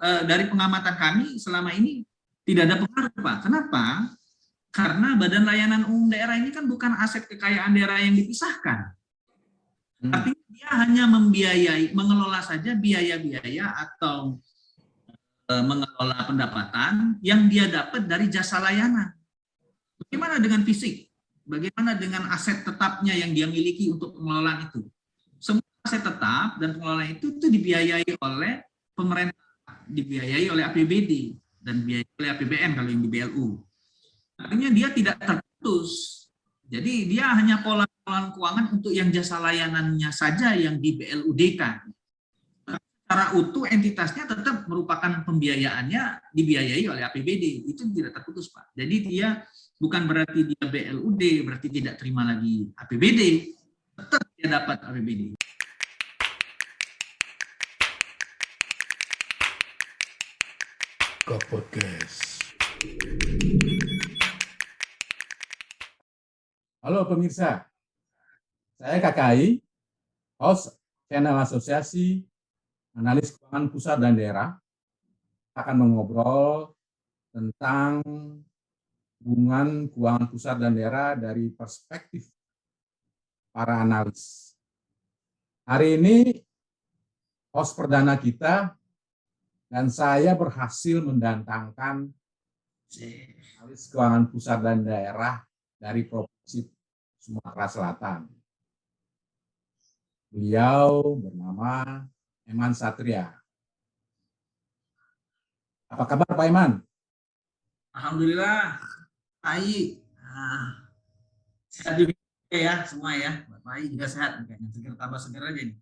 dari pengamatan kami selama ini tidak ada pengaruh, Pak. Kenapa? Karena Badan Layanan Umum Daerah ini kan bukan aset kekayaan daerah yang dipisahkan. Artinya dia hanya membiayai, mengelola saja biaya-biaya atau mengelola pendapatan yang dia dapat dari jasa layanan. Bagaimana dengan fisik? Bagaimana dengan aset tetapnya yang dia miliki untuk pengelolaan itu? Semua aset tetap dan pengelolaan itu dibiayai oleh pemerintah, dibiayai oleh APBD dan dibiayai oleh APBN kalau yang di BLU. Artinya dia tidak terputus. Jadi dia hanya pola keuangan untuk yang jasa layanannya saja yang di BLUD-kan. Secara utuh entitasnya tetap merupakan pembiayaannya dibiayai oleh APBD. Itu tidak terputus, Pak. Jadi dia bukan berarti dia BLUD, berarti tidak terima lagi APBD. Tetap dia dapat APBD. Podcast. Halo pemirsa, saya KKI, host channel Asosiasi Analis Keuangan Pusat dan Daerah, akan mengobrol tentang hubungan keuangan pusat dan daerah dari perspektif para analis. Hari ini host perdana kita dan saya berhasil mendatangkan analis keuangan pusat dan daerah dari Provinsi Sumatera Selatan. Beliau bernama Eman Satria. Apa kabar Pak Eman? Alhamdulillah, baik. Sehat juga ya semua ya. Pak Ai juga sehat, kayaknya seger tambah seger aja nih.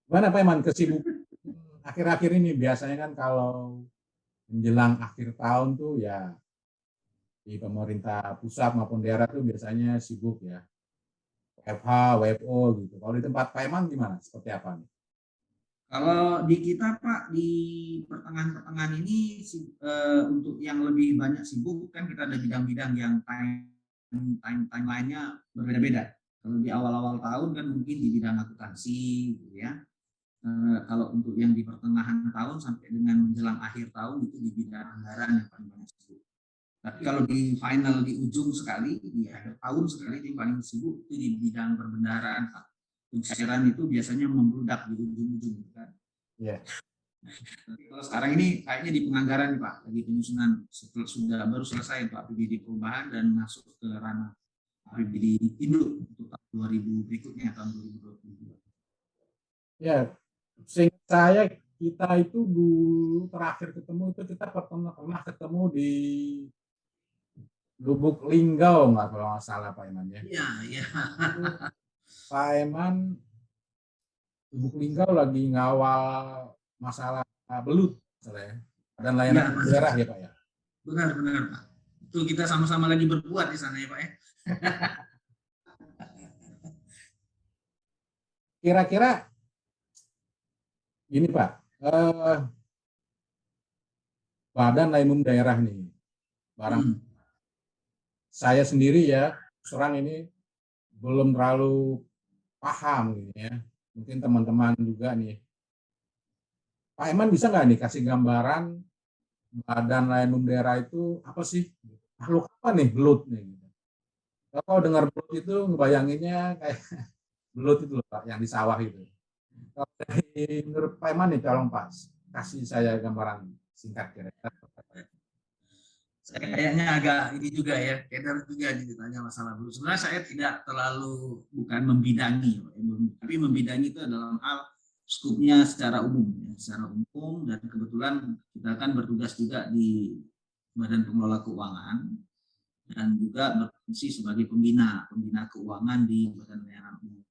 Gimana Pak Eman kesibukan akhir-akhir ini? Biasanya kan kalau menjelang akhir tahun tuh ya di pemerintah pusat maupun daerah tuh biasanya sibuk ya. WFH, WFO gitu. Kalau di tempat Pak Eman gimana? Seperti apa nih? Kalau di kita Pak, di pertengahan ini untuk yang lebih banyak sibuk kan kita ada bidang-bidang yang timeline-nya berbeda-beda. Kalau di awal-awal tahun kan mungkin di bidang akuntansi gitu ya. Kalau untuk yang di pertengahan tahun sampai dengan menjelang akhir tahun itu di bidang anggaran yang paling banyak sibuk. Tapi kalau di final di ujung sekali, di akhir tahun sekali yang paling sibuk itu di bidang perbendaharaan Pak. Pencairan itu biasanya membludak di ujung-ujung kan. Iya. Kalau sekarang ini kayaknya di penganggaran nih Pak, lagi penyusunan sudah baru selesai untuk APBD perubahan dan masuk ke ranah APBD induk untuk tahun 2000 berikutnya tahun 2022. Ya, seingat saya kita itu dulu terakhir ketemu itu kita pernah ketemu di Lubuk Linggau nggak kalau nggak salah Pak Eman ya. Iya, iya. Pak Eman Lubuk Linggau lagi ngawal masalah belut misalnya, dan layanan Ya, daerah ya Pak ya. benar Pak. Itu kita sama-sama lagi berbuat di sana ya Pak ya. Kira-kira gini Pak, Badan Layanan Umum Daerah nih, barang saya sendiri ya, serang ini belum terlalu paham gitu ya. Mungkin teman-teman juga nih. Pak Eman bisa nggak nih kasih gambaran Badan Layanan Umum Daerah itu apa sih? Makhluk apa nih belut nih? Kalau dengar belut itu ngebayanginnya kayak belut itu loh Pak, yang di sawah itu. Kalau dari menurut Pak Eman nih, tolong Pak, kasih saya gambaran singkat kira-kira. Saya kayaknya agak ini juga ya, keder juga ditanya masalah belut. Sebenarnya saya tidak terlalu bukan membidangi, tapi membidangi itu dalam hal skupnya secara umum, ya, secara umum dan kebetulan kita kan bertugas juga di Badan Pengelola Keuangan dan juga berfungsi sebagai pembina keuangan di Badan Layanan Umum.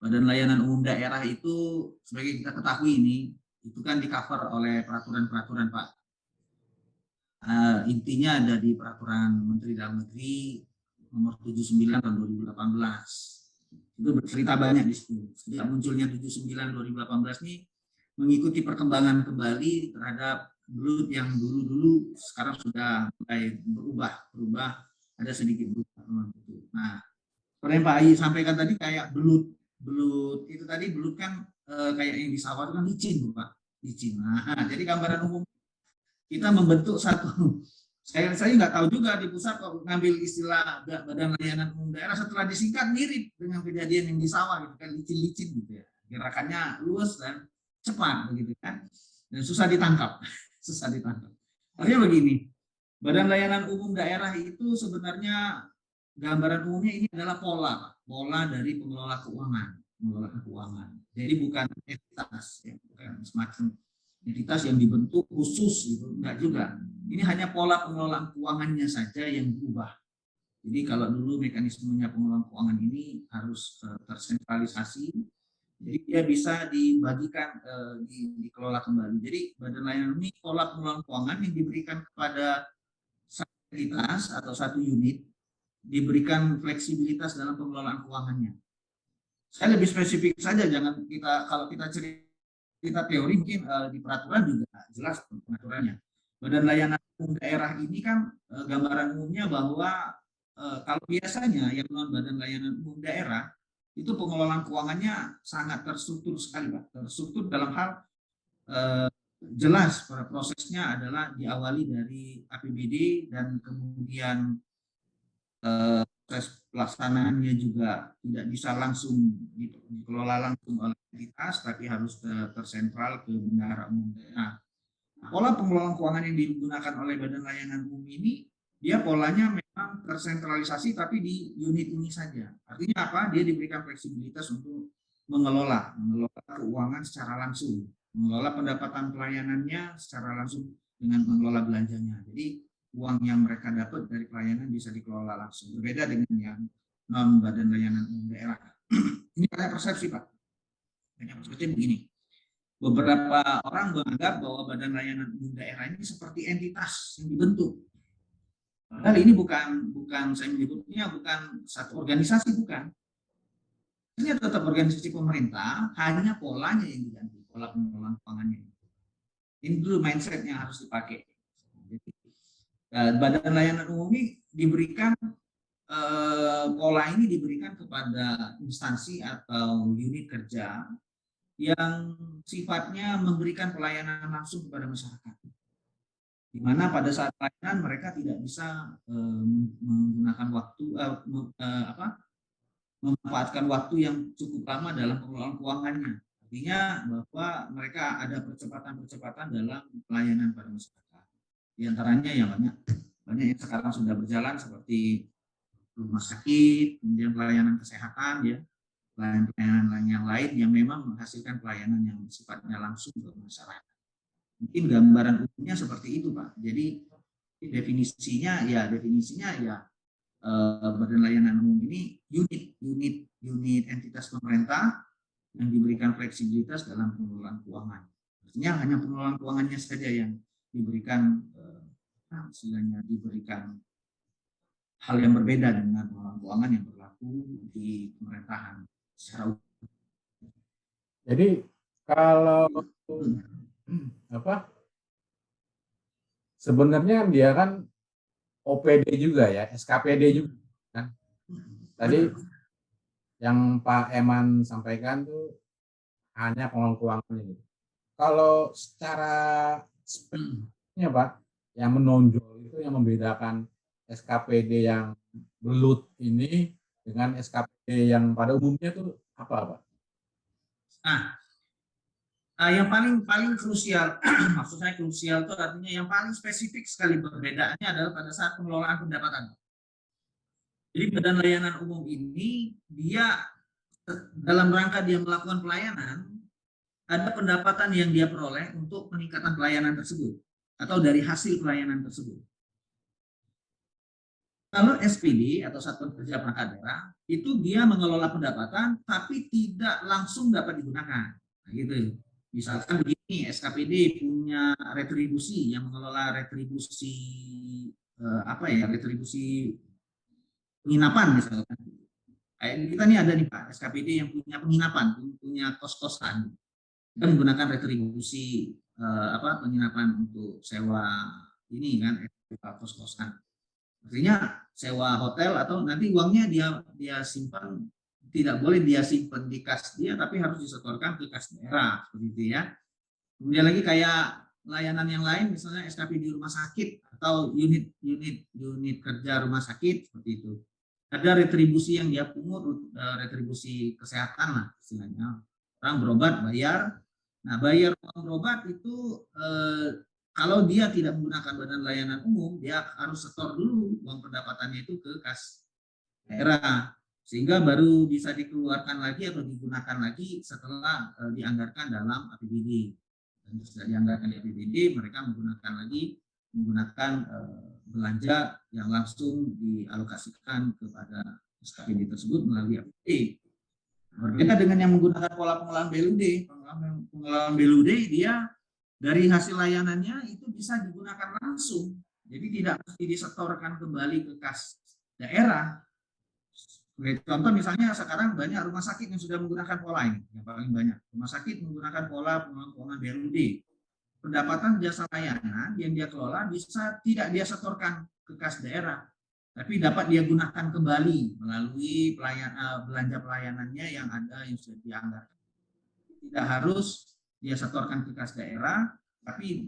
Badan Layanan Umum Daerah itu sebagai kita ketahui ini itu kan di cover oleh peraturan-peraturan Pak. Intinya ada di peraturan Menteri Dalam Negeri nomor 79 tahun 2018. Itu bercerita banyak di situ. Sejak munculnya 79 2018 ini mengikuti perkembangan kembali terhadap belut yang dulu sekarang sudah mulai berubah ada sedikit berubah. Nah, seperti yang Pak Ai sampaikan tadi kayak belut itu tadi belut kan kayak yang di sawah itu kan licin, Pak. Licin. Nah, jadi gambaran umum kita membentuk satu. Saya nggak tahu juga di pusat kok ngambil istilah Badan Layanan Umum Daerah, setelah disingkat mirip dengan kejadian yang di sawah gitu kan, licin-licin gitu ya. Gerakannya luas dan cepat begitu kan. Dan susah ditangkap. Susah ditangkap. Artinya begini, Badan Layanan Umum Daerah itu sebenarnya gambaran umumnya ini adalah pola, Pak. Pola dari pengelola keuangan. Pengelola keuangan. Jadi bukan entitas, ya, bukan semacam entitas yang dibentuk khusus gitu, enggak juga. Ini hanya pola pengelolaan keuangannya saja yang berubah. Jadi kalau dulu mekanismenya pengelolaan keuangan ini harus tersentralisasi, jadi dia bisa dibagikan, dikelola kembali. Jadi Badan Layanan ini pola pengelolaan keuangan yang diberikan kepada satu entitas atau satu unit, diberikan fleksibilitas dalam pengelolaan keuangannya. Saya lebih spesifik saja, jangan kita, kalau kita cerita teori mungkin di peraturan juga jelas peraturannya. Badan Layanan Umum Daerah ini kan gambaran umumnya bahwa kalau biasanya yang non Badan Layanan Umum Daerah itu pengelolaan keuangannya sangat terstruktur sekali, Pak. Terstruktur dalam hal jelas pada prosesnya adalah diawali dari APBD dan kemudian proses pelaksanaannya juga tidak bisa langsung dikelola langsung oleh entitas, tapi harus tersentral ke bendahara umum daerah. Pola pengelolaan keuangan yang digunakan oleh Badan Layanan Umum ini, dia polanya memang tersentralisasi tapi di unit ini saja. Artinya apa? Dia diberikan fleksibilitas untuk mengelola keuangan secara langsung, mengelola pendapatan pelayanannya secara langsung dengan mengelola belanjanya. Jadi uang yang mereka dapat dari pelayanan bisa dikelola langsung. Berbeda dengan yang non Badan Layanan Umum Daerah. Ini banyak persepsi, Pak. Banyak persepsi begini. Beberapa orang menganggap bahwa Badan Layanan Umum Daerah ini seperti entitas yang dibentuk. Padahal ini bukan saya menyebutnya bukan satu organisasi, bukan. Ini tetap organisasi pemerintah, hanya polanya yang diganti, pola pengelolaan keuangannya. Ini dulu mindset yang harus dipakai. Badan Layanan Umum ini diberikan pola ini diberikan kepada instansi atau unit kerja yang sifatnya memberikan pelayanan langsung kepada masyarakat, di mana pada saat pelayanan mereka tidak bisa menggunakan waktu memanfaatkan waktu yang cukup lama dalam pengelolaan keuangannya. Artinya bahwa mereka ada percepatan dalam pelayanan pada masyarakat. Di antaranya yang banyak yang sekarang sudah berjalan seperti rumah sakit, kemudian pelayanan kesehatan, ya, pelayanan yang lain yang memang menghasilkan pelayanan yang sifatnya langsung ke masyarakat. Mungkin gambaran umumnya seperti itu, Pak. Jadi definisinya ya Badan Layanan Umum ini unit entitas pemerintah yang diberikan fleksibilitas dalam pengelolaan keuangan. Artinya hanya pengelolaan keuangannya saja yang diberikan hal yang berbeda dengan pengelolaan keuangan yang berlaku di pemerintahan secara umum. Jadi kalau sebenarnya dia kan OPD juga ya, SKPD juga kan. Tadi yang Pak Eman sampaikan tuh hanya pengelolaan keuangan ini. Kalau secara spesifiknya Pak, yang menonjol itu yang membedakan SKPD yang belut ini dengan SKPD yang pada umumnya itu apa, Pak? Yang paling krusial, maksud saya krusial itu artinya yang paling spesifik sekali perbedaannya adalah pada saat pengelolaan pendapatan. Jadi Badan Layanan Umum ini dia dalam rangka dia melakukan pelayanan, ada pendapatan yang dia peroleh untuk peningkatan pelayanan tersebut atau dari hasil pelayanan tersebut. Kalau SPD atau Satuan Kerja Perangkat Daerah itu dia mengelola pendapatan tapi tidak langsung dapat digunakan. Nah, gitu. Misalkan begini, SKPD punya retribusi yang mengelola retribusi retribusi penginapan misalkan. Kayak kita nih ada nih Pak, SKPD yang punya penginapan, punya kos-kosan. Kita menggunakan retribusi penginapan untuk sewa ini kan, kos-kosan. Artinya sewa hotel atau nanti uangnya dia simpan tidak boleh dia simpan di kas dia, tapi harus disetorkan ke kas daerah, seperti itu ya. Kemudian lagi kayak layanan yang lain, misalnya SKP di rumah sakit atau unit kerja rumah sakit, seperti itu. Ada retribusi yang dia pungut, retribusi kesehatan lah istilahnya. Orang berobat bayar. Nah, bayar uang berobat itu kalau dia tidak menggunakan badan layanan umum, dia harus setor dulu uang pendapatannya itu ke kas daerah, sehingga baru bisa dikeluarkan lagi atau digunakan lagi setelah dianggarkan dalam APBD. Dan sudah dianggarkan di APBD, mereka menggunakan belanja yang langsung dialokasikan kepada SKPD tersebut melalui APBD. Berbeda dengan yang menggunakan pola pengelolaan BLUD. Pengelolaan BLUD dia dari hasil layanannya itu bisa digunakan langsung. Jadi tidak mesti disetorkan kembali ke kas daerah. Contoh misalnya sekarang banyak rumah sakit yang sudah menggunakan pola ini, yang paling banyak. Rumah sakit menggunakan pola pengelolaan BLUD. Pendapatan jasa layanan yang dia kelola bisa tidak dia setorkan ke kas daerah, tapi dapat dia gunakan kembali melalui belanja pelayanannya yang ada yang sudah dianggarkan. Tidak harus dia setorkan ke kas daerah, tapi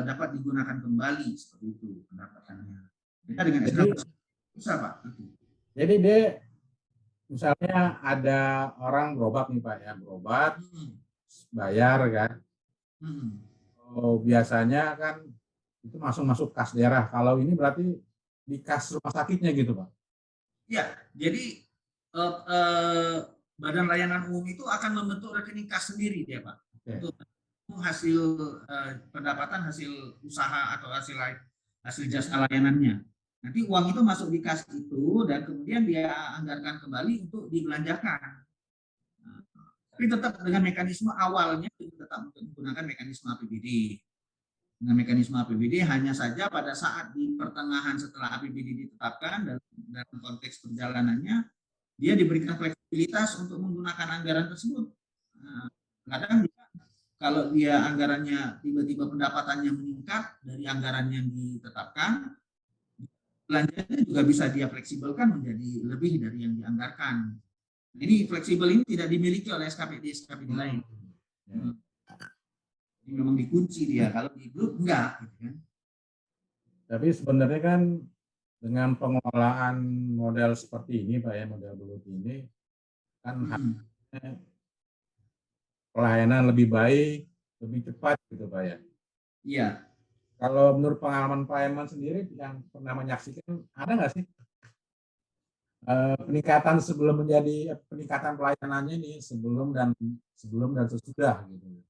dapat digunakan kembali seperti itu pendapatannya. Beda dengan SKP bisa Pak. Jadi dia misalnya ada orang berobat nih Pak ya, berobat bayar kan. Oh, biasanya kan itu masuk kas daerah. Kalau ini berarti di kas rumah sakitnya gitu Pak? Ya, jadi Badan Layanan Umum itu akan membentuk rekening kas sendiri dia Pak. Okay. Untuk hasil pendapatan, hasil usaha atau hasil jasa layanannya. Nanti uang itu masuk di kas itu dan kemudian dia anggarkan kembali untuk dibelanjakan. Tapi tetap dengan mekanisme awalnya tetap menggunakan mekanisme APBD. Dengan mekanisme APBD hanya saja pada saat di pertengahan setelah APBD ditetapkan dalam konteks perjalanannya dia diberikan fleksibilitas untuk menggunakan anggaran tersebut. Kadang kalau dia anggarannya tiba-tiba pendapatannya meningkat dari anggaran yang ditetapkan, belanjanya juga bisa dia fleksibelkan menjadi lebih dari yang dianggarkan. Ini fleksibel ini tidak dimiliki oleh SKPD lain. Ini memang dikunci dia, kalau di grup enggak. Gitu kan. Tapi sebenarnya kan dengan pengelolaan model seperti ini Pak ya, model BLUD ini kan pelayanan lebih baik, lebih cepat gitu Pak ya. Iya. Kalau menurut pengalaman Pak Herman sendiri yang pernah menyaksikan, ada nggak sih peningkatan sebelum menjadi peningkatan pelayanannya ini sebelum dan sesudah gitu?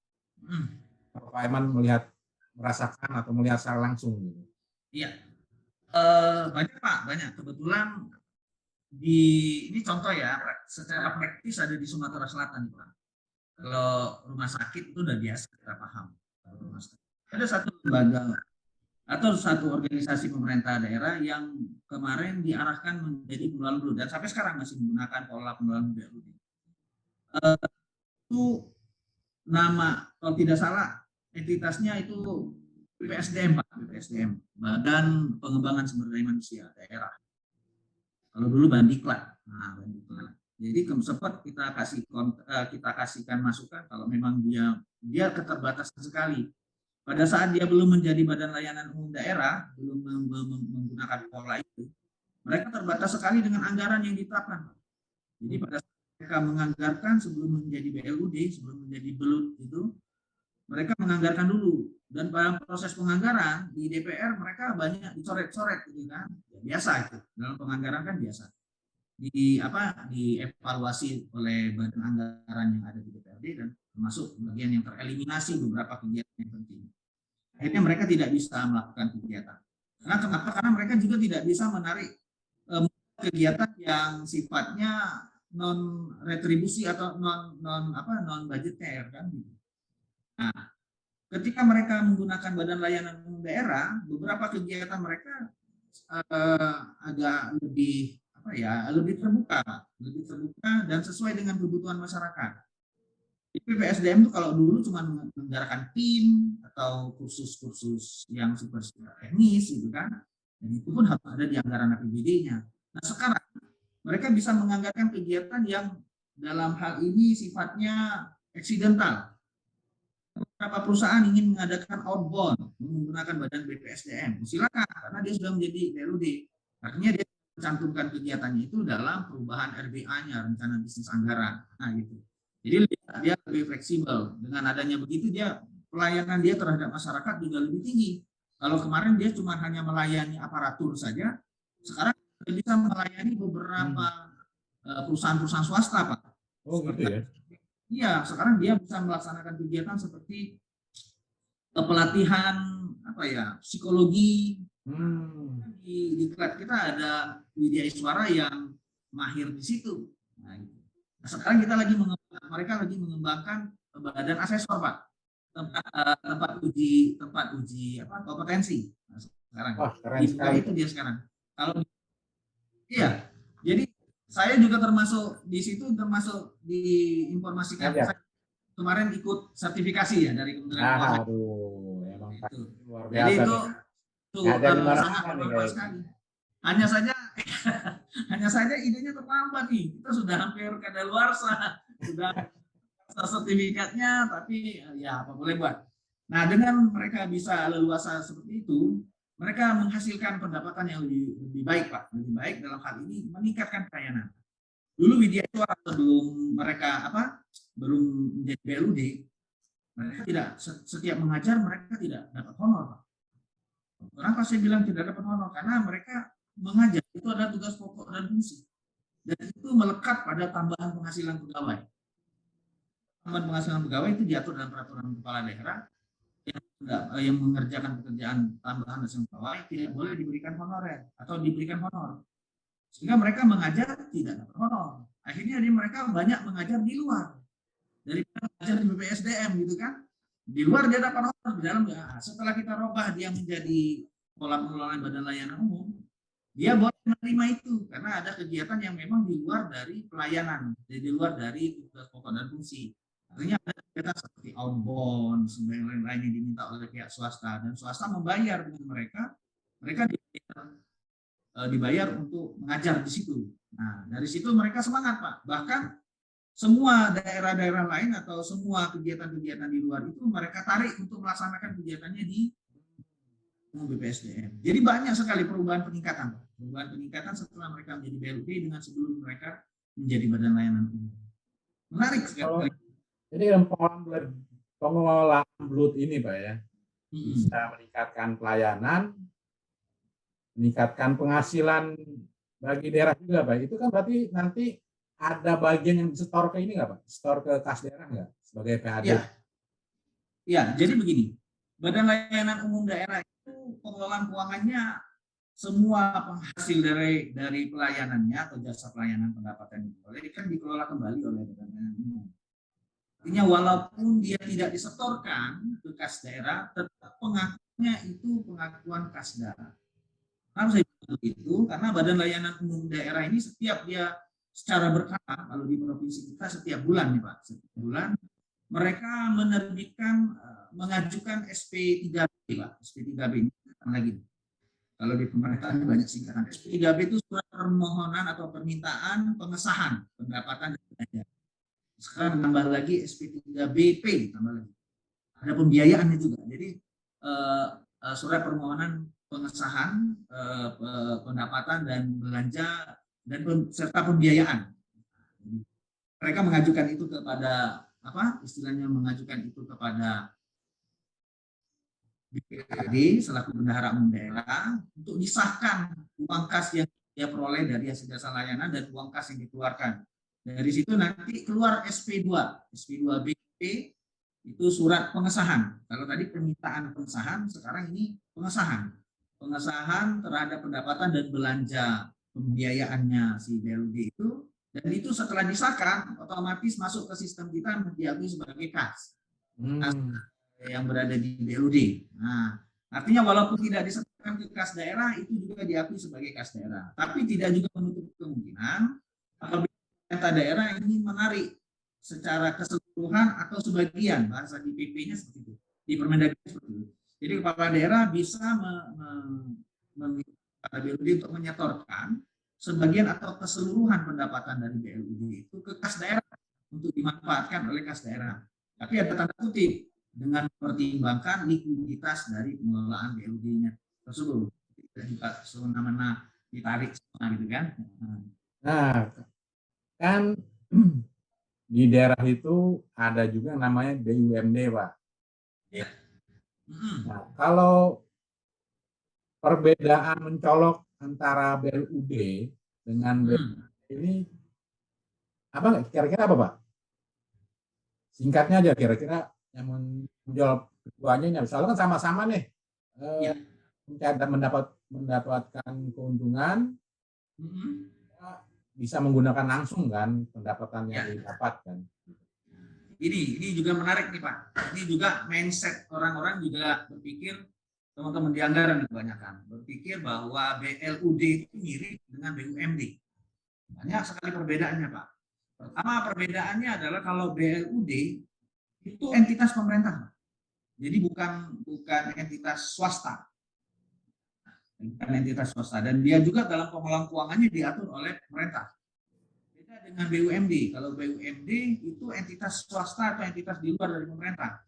Pak Herman merasakan atau melihat secara langsung gitu? Iya, banyak Pak, banyak. Kebetulan ini contoh ya, secara praktis ada di Sumatera Selatan Pak. Kalau rumah sakit itu udah biasa kita paham. Ada satu lembaga atau satu organisasi pemerintah daerah yang kemarin diarahkan menjadi pengelola BLUD dan sampai sekarang masih menggunakan pola pengelolaan BLUD. Itu nama kalau tidak salah entitasnya itu BPSDM Pak, BPSDM, Badan Pengembangan Sumber Daya Manusia Daerah. Kalau dulu Bandiklat. Nah, Bandiklat. Jadi sempat kita kasihkan masukan kalau memang dia keterbatasan sekali. Pada saat dia belum menjadi Badan Layanan Umum Daerah, belum menggunakan pola itu, mereka terbatas sekali dengan anggaran yang ditetapkan. Jadi pada saat mereka menganggarkan sebelum menjadi BLUD, sebelum menjadi BLUD itu, mereka menganggarkan dulu. Dan dalam proses penganggaran di DPR mereka banyak dicoret-coret gitu kan. Ya, biasa itu. Dalam penganggaran kan biasa. Dievaluasi oleh badan anggaran yang ada di DPRD dan termasuk bagian yang tereliminasi beberapa kegiatan yang penting. Akhirnya mereka tidak bisa melakukan kegiatan. Kenapa? Karena mereka juga tidak bisa menarik kegiatan yang sifatnya non retribusi atau non budgeter kan. Nah, ketika mereka menggunakan Badan Layanan Umum Daerah, beberapa kegiatan mereka agak lebih terbuka dan sesuai dengan kebutuhan masyarakat. PPSDM itu kalau dulu cuma menganggarkan tim atau kursus-kursus yang super teknis gitu kan, dan itu pun harus ada di anggaran APBD-nya. Nah sekarang mereka bisa menganggarkan kegiatan yang dalam hal ini sifatnya eksidental. Beberapa perusahaan ingin mengadakan outbound menggunakan badan BPSDM, silakan karena dia sudah menjadi BLUD. Artinya dia mencantumkan kegiatannya itu dalam perubahan RBA-nya, rencana bisnis anggaran. Nah, gitu. Jadi dia lebih fleksibel. Dengan adanya begitu dia pelayanan dia terhadap masyarakat juga lebih tinggi. Kalau kemarin dia cuma hanya melayani aparatur saja, sekarang dia bisa melayani beberapa perusahaan-perusahaan swasta, Pak. Oh gitu ya. Iya, sekarang dia bisa melaksanakan kegiatan seperti pelatihan apa ya, psikologi. Di klub kita ada Widya Iswara yang mahir di situ. Nah, sekarang kita lagi mereka lagi mengembangkan badan asesor, Pak. Tempat uji kompetensi. Nah, sekarang Wah, keren sekali itu dia sekarang. Kalau iya, jadi saya juga termasuk di situ, termasuk diinformasikan. Saya kemarin ikut sertifikasi ya dari Kementerian Keuangan. Aduh, emang itu. luar biasa. Jadi itu sangat bermanfaat sekali. Hanya saja idenya terlambat nih. Kita sudah hampir kadaluarsa, sudah sertifikatnya, tapi ya apa boleh buat. Nah, dengan mereka bisa leluasa seperti itu, mereka menghasilkan pendapatan yang lebih baik, Pak. Lebih baik dalam hal ini meningkatkan pelayanan. Dulu Widya Iswara sebelum mereka belum menjadi BLUD, mereka tidak setiap mengajar mereka tidak dapat honor, Pak. Kenapa saya bilang tidak dapat honor? Karena mereka mengajar itu adalah tugas pokok dan fungsi, dan itu melekat pada tambahan penghasilan pegawai. Tambahan penghasilan pegawai itu diatur dalam peraturan kepala daerah yang mengerjakan pekerjaan tambahan penghasilan pegawai tidak boleh diberikan honorer atau diberikan honor. Sehingga mereka mengajar tidak dapat honor. Akhirnya mereka banyak mengajar di luar daripada mengajar di BPSDM gitu kan. Di luar dia dapat honor, di dalam ya. Setelah kita robah dia menjadi pola pengelolaan badan layanan umum, dia boleh menerima itu karena ada kegiatan yang memang di luar dari pelayanan, di luar dari tugas pokok dan fungsi. Artinya ada kegiatan seperti outbound, sebagainya lain yang diminta oleh pihak swasta, dan swasta membayar dengan mereka dibayar untuk mengajar di situ. Nah, dari situ mereka semangat, Pak. Bahkan semua daerah-daerah lain atau semua kegiatan-kegiatan di luar itu mereka tarik untuk melaksanakan kegiatannya di BPSDM. Jadi banyak sekali perubahan peningkatan setelah mereka menjadi BLUD dengan sebelum mereka menjadi badan layanan umum. Menarik sekali. Jadi pengelolaan BLUD ini, Pak ya, bisa meningkatkan pelayanan, meningkatkan penghasilan bagi daerah juga, Pak. Itu kan berarti nanti ada bagian yang disetor ke ini nggak, Pak? Setor ke kas daerah nggak sebagai PHD? Ya, jadi begini. Badan Layanan Umum Daerah itu pengelolaan keuangannya semua penghasil dari pelayanannya atau jasa pelayanan pendapatan itu kan dikelola kembali oleh Badan Layanan Umum. Artinya walaupun dia tidak disetorkan ke kas daerah, tetap pengakuannya itu pengakuan kas daerah. Kenapa saya bilang begitu? Karena Badan Layanan Umum Daerah ini setiap dia secara berkala, kalau di provinsi kita setiap bulan nih Pak, setiap bulan mereka mengajukan SP3B, Pak. SP3B ini lagi. Kalau di pemerintahan banyak singkatan. SP3B itu surat permohonan atau permintaan pengesahan pendapatan dan belanja. Sekarang tambah lagi SP3BP, tambah lagi. Ada pembiayaannya juga. Jadi surat permohonan pengesahan pendapatan dan belanja dan serta pembiayaan. Mereka mengajukan itu kepada istilahnya mengajukan itu kepada BPKD selaku bendahara umum daerah untuk disahkan uang kas yang dia peroleh dari hasil jasa layanan dan uang kas yang dikeluarkan. Dari situ nanti keluar SP2 BP itu surat pengesahan. Kalau tadi permintaan pengesahan, sekarang ini pengesahan terhadap pendapatan dan belanja pembiayaannya si BLUD itu, dan itu setelah disahkan otomatis masuk ke sistem kita diakui sebagai kas yang berada di BLUD. Nah, artinya walaupun tidak disertakan ke kas daerah itu juga diakui sebagai kas daerah, tapi tidak juga menutup kemungkinan apabila pemerintah daerah ingin menarik secara keseluruhan atau sebagian, bahasa di PP-nya seperti itu, di Permendagri seperti itu. Jadi kepala daerah bisa meminta BLUD untuk menyetorkan sebagian atau keseluruhan pendapatan dari BLUD itu ke kas daerah untuk dimanfaatkan oleh kas daerah. Tapi ada tanda kutip, dengan mempertimbangkan likuiditas dari pengelolaan BLUD-nya tersebut. Dan juga semena-mena ditarik semua gitu kan. Nah, kan di daerah itu ada juga namanya BUMD, Pak. Ya. Nah, kalau perbedaan mencolok antara BLUD dengan BUMD ini apa kira-kira apa, Pak? Singkatnya aja kira-kira yang menjawab keduanya, misalnya kan sama-sama nih Ya. mendapatkan keuntungan, bisa menggunakan langsung kan pendapatan yang didapatkan. Ini juga menarik nih Pak. Ini juga mindset orang-orang juga berpikir, teman-teman di anggaran kebanyakan berpikir bahwa BLUD itu mirip dengan BUMD. Banyak sekali perbedaannya Pak. Pertama perbedaannya adalah kalau BLUD itu entitas pemerintah, jadi bukan entitas swasta, bukan entitas swasta, dan dia juga dalam pengelolaan keuangannya diatur oleh pemerintah. Beda dengan BUMD. Kalau BUMD itu entitas swasta atau entitas di luar dari pemerintah.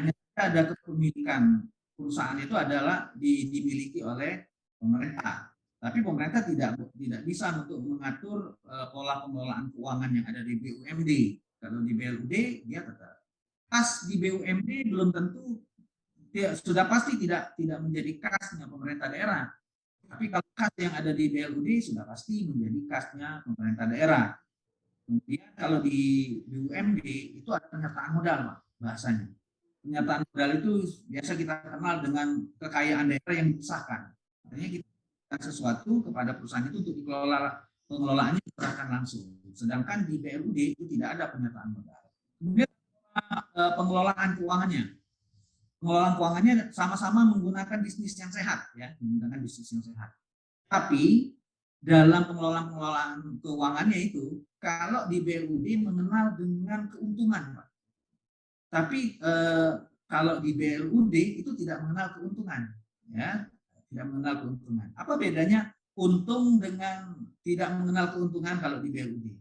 Hanya ada kepemilikan perusahaan itu adalah dimiliki oleh pemerintah. Tapi pemerintah tidak bisa untuk mengatur pola pengelolaan keuangan yang ada di BUMD. Kalau di BLUD dia tetap. Kas di BUMD belum tentu sudah pasti tidak menjadi kasnya pemerintah daerah. Tapi kalau kas yang ada di BLUD sudah pasti menjadi kasnya pemerintah daerah. Kemudian kalau di BUMD itu ada penyertaan modal, Pak, bahasanya. Penyertaan modal itu biasa kita kenal dengan kekayaan daerah yang dipisahkan. Artinya kita berikan sesuatu kepada perusahaan itu untuk dikelola, pengelolaannya diserahkan langsung. Sedangkan di BLUD itu tidak ada penyertaan modal. Kemudian pengelolaan keuangannya. Pengelolaan keuangannya sama-sama menggunakan bisnis yang sehat, ya, menggunakan bisnis yang sehat. Tapi dalam pengelolaan keuangannya itu, kalau di BLUD mengenal dengan keuntungan, Pak. Tapi kalau di BLUD itu tidak mengenal keuntungan, ya, tidak mengenal keuntungan. Apa bedanya untung dengan tidak mengenal keuntungan kalau di BLUD?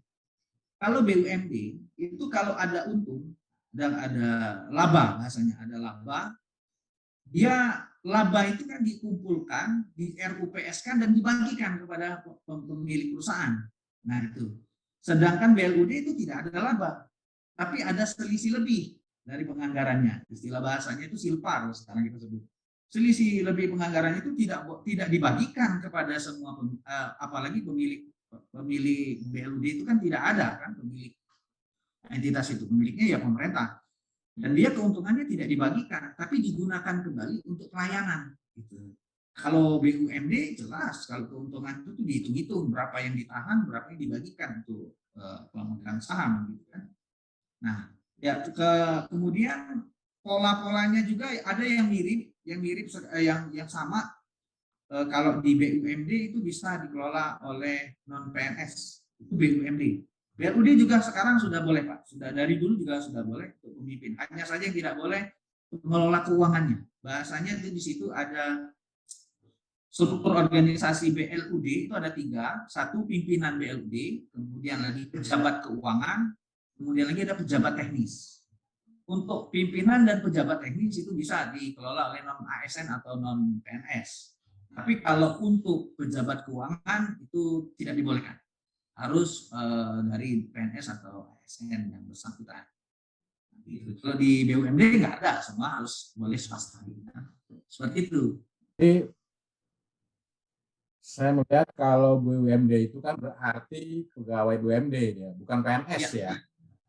Kalau BUMD itu kalau ada untung dan ada laba, bahasanya ada laba, dia laba itu kan dikumpulkan, di RUPS-kan dan dibagikan kepada pemilik perusahaan. Nah itu. Sedangkan BLUD itu tidak ada laba, tapi ada selisih lebih dari penganggarannya. Istilah bahasanya itu silpar sekarang kita sebut. Selisih lebih penganggarannya itu tidak dibagikan kepada semua, apalagi pemilik BLUD itu kan tidak ada kan pemilik entitas itu, pemiliknya ya pemerintah. Dan dia keuntungannya tidak dibagikan, tapi digunakan kembali untuk pelayanan. Gitu. Kalau BUMD jelas, kalau keuntungan itu dihitung-hitung berapa yang ditahan, berapa yang dibagikan untuk pemegang saham, gitu kan. Nah, ya kemudian pola-polanya juga ada yang mirip, yang sama. Kalau di BUMD itu bisa dikelola oleh non PNS, itu BUMD. BLUD juga sekarang sudah boleh Pak, sudah dari dulu juga sudah boleh untuk pemimpin. Hanya saja yang tidak boleh mengelola keuangannya. Bahasanya itu di situ ada struktur organisasi BLUD itu ada 3, 1 pimpinan BLUD, kemudian lagi pejabat keuangan, kemudian lagi ada pejabat teknis. Untuk pimpinan dan pejabat teknis itu bisa dikelola oleh non ASN atau non PNS. Tapi kalau untuk pejabat keuangan itu tidak dibolehkan. Harus dari PNS atau ASN yang bersangkutan. Kalau di BUMD nggak ada, semua harus boleh swasta. Seperti itu. Jadi saya melihat kalau BUMD itu kan berarti pegawai BUMD ya, bukan PNS ya,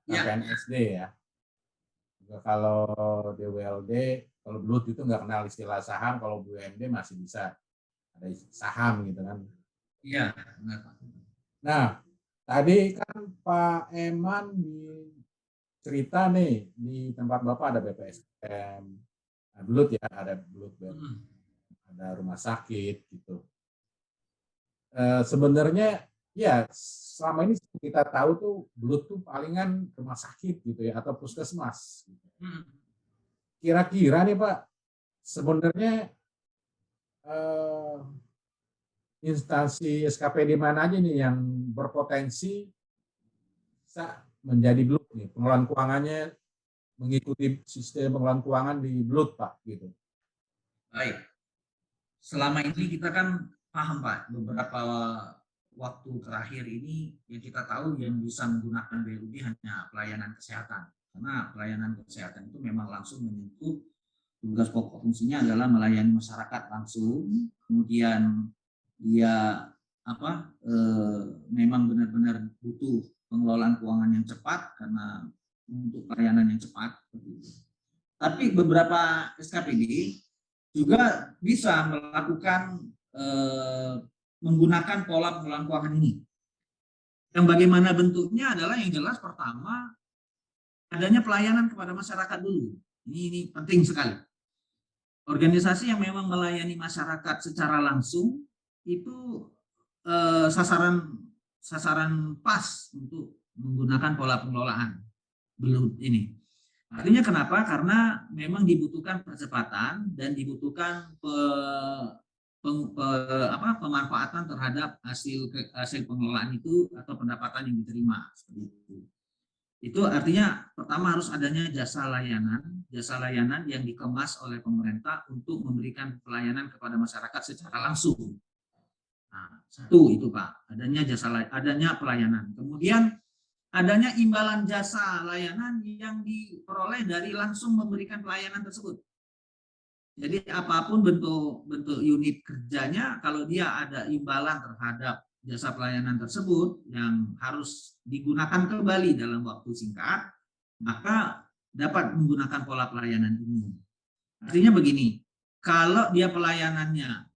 bukan PNSD ya. Juga kalau DWLD, kalau dulu itu nggak kenal istilah saham, kalau BUMD masih bisa ada saham gitu kan. Iya, benar Pak. Nah, tadi kan Pak Eman cerita nih di tempat Bapak ada BPSM, Belut ya, ada Belut, ada rumah sakit gitu. Sebenarnya ya selama ini kita tahu tuh Belut tuh palingan rumah sakit gitu ya atau puskesmas. Kira-kira nih Pak, sebenarnya instansi SKPD mana aja nih yang berpotensi bisa menjadi BLUT nih, pengelolaan keuangannya mengikuti sistem pengelolaan keuangan di BLUT, Pak, gitu. Baik. Selama ini kita kan paham, Pak, beberapa waktu terakhir ini yang kita tahu yang bisa menggunakan BLUD hanya pelayanan kesehatan. Karena pelayanan kesehatan itu memang langsung menyentuh tugas pokok fungsinya adalah melayani masyarakat langsung, kemudian dia memang benar-benar butuh pengelolaan keuangan yang cepat karena untuk pelayanan yang cepat. Tapi beberapa SKPD juga bisa melakukan menggunakan pola pengelolaan keuangan ini. Yang bagaimana bentuknya adalah yang jelas pertama adanya pelayanan kepada masyarakat dulu. Ini penting sekali. Organisasi yang memang melayani masyarakat secara langsung itu sasaran pas untuk menggunakan pola pengelolaan belum ini. Artinya kenapa? Karena memang dibutuhkan percepatan dan dibutuhkan pemanfaatan terhadap hasil pengelolaan itu atau pendapatan yang diterima seperti itu. Itu artinya pertama harus adanya jasa layanan yang dikemas oleh pemerintah untuk memberikan pelayanan kepada masyarakat secara langsung. Nah, satu itu Pak, adanya pelayanan. Kemudian adanya imbalan jasa layanan yang diperoleh dari langsung memberikan pelayanan tersebut. Jadi apapun bentuk unit kerjanya, kalau dia ada imbalan terhadap jasa pelayanan tersebut yang harus digunakan kembali dalam waktu singkat, maka dapat menggunakan pola pelayanan ini. Artinya begini, kalau dia pelayanannya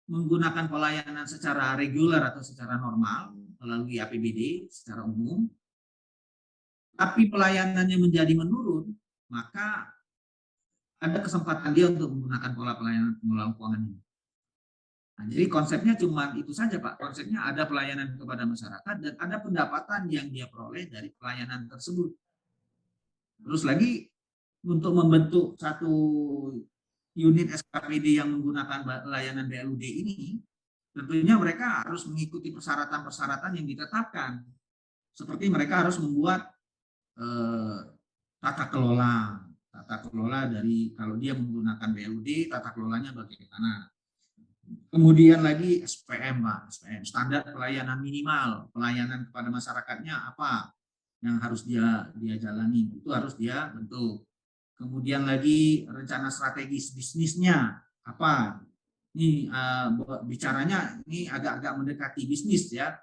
menggunakan pelayanan secara reguler atau secara normal melalui APBD secara umum, tapi pelayanannya menjadi menurun, maka ada kesempatan dia untuk menggunakan pola pelayanan pengelolaan keuangan ini. Nah, jadi konsepnya cuma itu saja Pak. Konsepnya ada pelayanan kepada masyarakat dan ada pendapatan yang dia peroleh dari pelayanan tersebut. Terus lagi untuk membentuk satu unit SKPD yang menggunakan layanan BLUD ini, tentunya mereka harus mengikuti persyaratan-persyaratan yang ditetapkan. Seperti mereka harus membuat tata kelola dari kalau dia menggunakan BLUD, tata kelolanya bagaimana. Kemudian lagi SPM, Pak, SPM, standar pelayanan minimal, pelayanan kepada masyarakatnya apa yang harus dia jalani, itu harus dia bentuk. Kemudian lagi rencana strategis bisnisnya apa. Ini bicaranya ini agak-agak mendekati bisnis ya,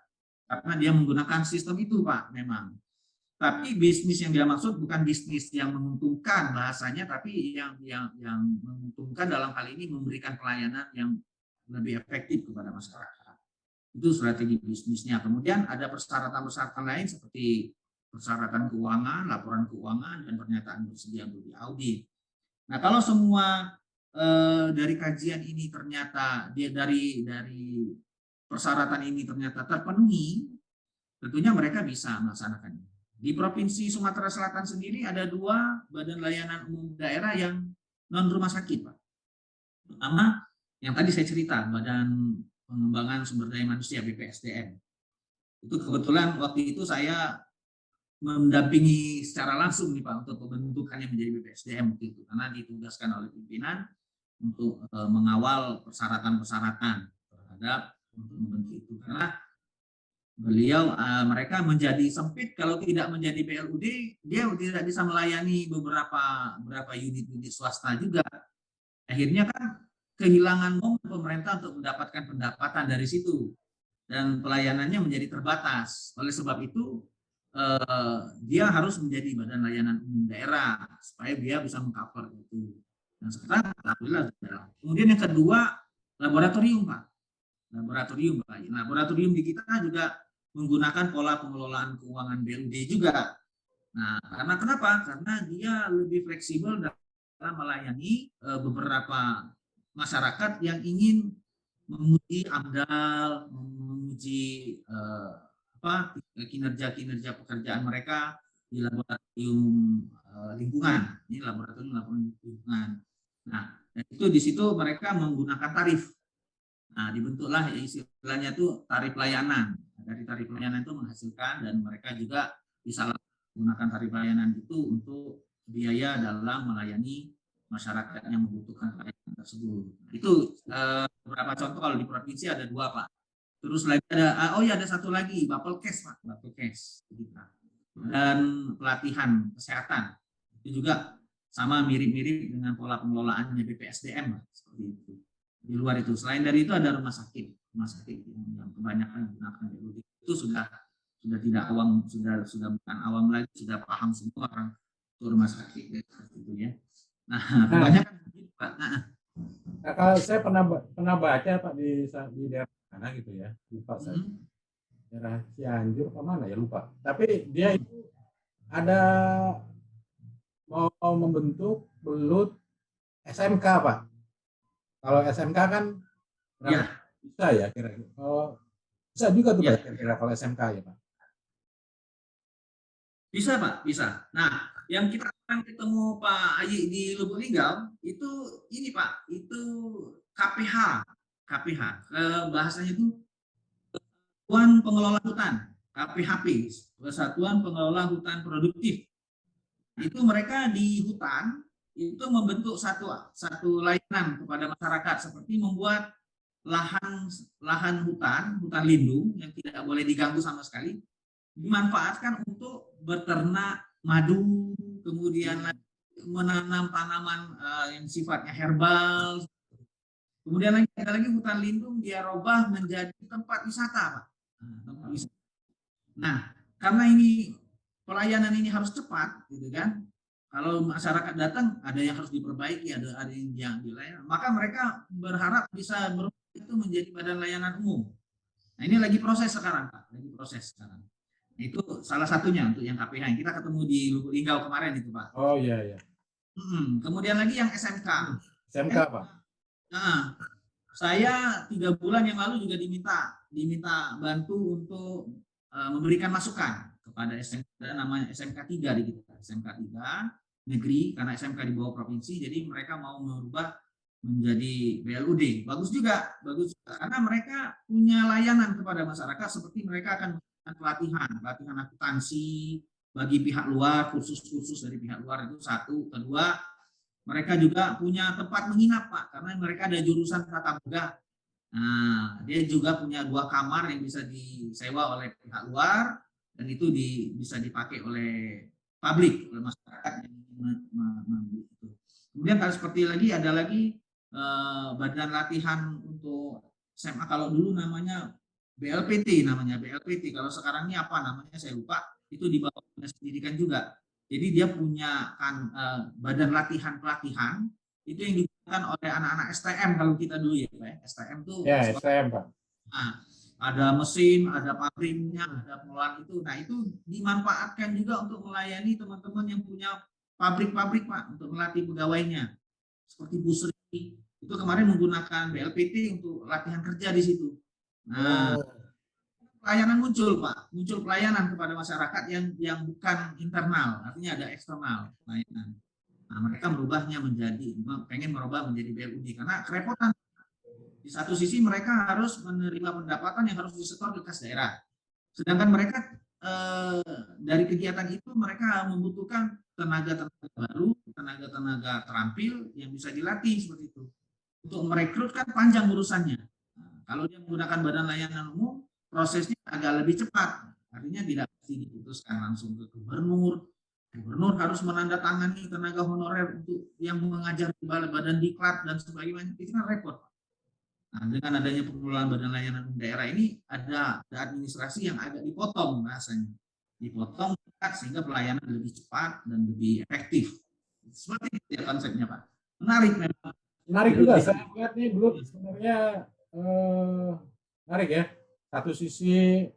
karena dia menggunakan sistem itu Pak memang. Tapi bisnis yang dia maksud bukan bisnis yang menguntungkan bahasanya, tapi yang menguntungkan dalam hal ini memberikan pelayanan yang lebih efektif kepada masyarakat. Itu strategi bisnisnya. Kemudian ada persyaratan-persyaratan lain seperti persyaratan keuangan, laporan keuangan, dan pernyataan bersedia untuk diaudit. Nah, kalau semua dari kajian ini ternyata dia dari persyaratan ini ternyata terpenuhi, tentunya mereka bisa melaksanakannya. Di Provinsi Sumatera Selatan sendiri ada 2 badan layanan umum daerah yang non rumah sakit, Pak. Pertama, yang tadi saya cerita, Badan Pengembangan Sumber Daya Manusia BPSDM. Itu kebetulan waktu itu saya mendampingi secara langsung nih Pak untuk pembentukannya menjadi BPSDM waktu itu, karena ditugaskan oleh pimpinan untuk mengawal persyaratan-persyaratan terhadap untuk membentuk itu. Karena beliau mereka menjadi sempit kalau tidak menjadi BLUD, dia tidak bisa melayani beberapa unit-unit swasta juga. Akhirnya kan kehilangan momen pemerintah untuk mendapatkan pendapatan dari situ dan pelayanannya menjadi terbatas. Oleh sebab itu dia harus menjadi badan layanan umum daerah supaya dia bisa mengcover itu. Dan sekarang alhamdulillah. Kemudian yang kedua laboratorium Pak. Laboratorium di kita juga menggunakan pola pengelolaan keuangan BLUD juga. Nah, karena kenapa? Karena dia lebih fleksibel dalam melayani beberapa masyarakat yang ingin menguji AMDAL, menguji kinerja pekerjaan mereka di laboratorium lingkungan. Ini laboratorium lingkungan. Nah, dan itu di situ mereka menggunakan tarif. Nah, dibentuklah istilahnya itu tarif layanan. Dari tarif layanan itu menghasilkan, dan mereka juga bisa menggunakan tarif layanan itu untuk biaya dalam melayani masyarakat yang membutuhkan layanan tersebut. Itu beberapa contoh. Kalau di provinsi ada 2, Pak. Terus lagi ada, oh ya, ada satu lagi, Bapelkes, Pak, Bapelkes. Dan pelatihan kesehatan itu juga sama, mirip-mirip dengan pola pengelolaannya BPSDM, Pak, seperti itu. Di luar itu, selain dari itu ada rumah sakit yang kebanyakan menggunakan BLUD. Itu sudah tidak awam, sudah bukan awam lagi, sudah paham semua orang itu rumah sakit itu ya. Nah, kebanyakan begitu, Pak. Nah, kalau saya pernah baca, Pak, di daerah mana gitu ya, lupa saya, daerah Cianjur kemana ya, lupa. Tapi dia itu ada mau membentuk belut SMK, Pak. Kalau SMK kan Ya, bisa ya kira-kira. Bisa juga tuh, Pak, kira-kira kalau SMK ya, Pak. Bisa, Pak, bisa. Nah, yang kita akan ketemu Pak Ayi di Lubuk Linggau itu ini, Pak, itu KPH. Bahasanya itu Kesatuan Pengelola Hutan, KPHP, Kesatuan Pengelola Hutan Produktif. Itu mereka di hutan itu membentuk satu layanan kepada masyarakat, seperti membuat lahan hutan lindung yang tidak boleh diganggu sama sekali, dimanfaatkan untuk beternak madu, kemudian menanam tanaman yang sifatnya herbal. Kemudian ada lagi hutan lindung dia robah menjadi tempat wisata, Pak. Tempat wisata. Nah, karena ini pelayanan ini harus cepat, gitu kan? Kalau masyarakat datang, ada yang harus diperbaiki, ada yang dilayani, maka mereka berharap bisa berubah itu menjadi badan layanan umum. Nah, ini lagi proses sekarang, Pak. Itu salah satunya untuk yang KPH yang kita ketemu di Lubuk Linggau kemarin itu, Pak. Oh iya. Kemudian lagi yang SMK. SMK, Pak. Nah, saya 3 bulan yang lalu juga diminta bantu untuk memberikan masukan kepada SMK, namanya SMK 3 di kita. SMK 3 negeri, karena SMK di bawah provinsi, jadi mereka mau merubah menjadi BLUD. Bagus juga karena mereka punya layanan kepada masyarakat, seperti mereka akan pelatihan akuntansi bagi pihak luar, khusus dari pihak luar, itu satu. Kedua, mereka juga punya tempat menginap, Pak, karena mereka ada jurusan tata boga. Nah, dia juga punya 2 kamar yang bisa disewa oleh pihak luar, dan itu bisa dipakai oleh publik, oleh masyarakat yang membeli itu. Kemudian kalau seperti ada lagi badan latihan untuk SMA, kalau dulu namanya BLPT, kalau sekarang ini apa namanya saya lupa, itu di bawah Dinas Pendidikan juga. Jadi dia punya badan pelatihan itu yang digunakan oleh anak-anak STM kalau kita dulu ya, Pak. STM itu STM, Pak. Nah, ada mesin, ada pabriknya, ada pengolahan itu. Nah, itu dimanfaatkan juga untuk melayani teman-teman yang punya pabrik-pabrik, Pak, untuk melatih pegawainya. Seperti Bu Sri, itu kemarin menggunakan BLPT untuk latihan kerja di situ. Nah, pelayanan muncul, Pak. Muncul pelayanan kepada masyarakat yang bukan internal, artinya ada eksternal pelayanan. Nah, mereka pengen merubah menjadi BLUD karena kerepotan. Di satu sisi mereka harus menerima pendapatan yang harus disetor ke kas daerah. Sedangkan mereka dari kegiatan itu mereka membutuhkan tenaga baru, tenaga terampil yang bisa dilatih seperti itu. Untuk merekrut kan panjang urusannya. Nah, kalau dia menggunakan badan layanan umum, prosesnya agak lebih cepat. Artinya tidak mesti diputuskan langsung ke gubernur. Gubernur harus menandatangani tenaga honorer untuk yang mengajar di badan diklat dan sebagainya. Itu kan repot. Nah, dengan adanya pengelolaan badan layanan daerah ini ada administrasi yang agak dipotong rasanya. Dipotong sehingga pelayanan lebih cepat dan lebih efektif. Seperti itu ya konsepnya, Pak. Menarik memang. Menarik juga, saya lihat nih Blut sebenarnya menarik ya. Satu sisi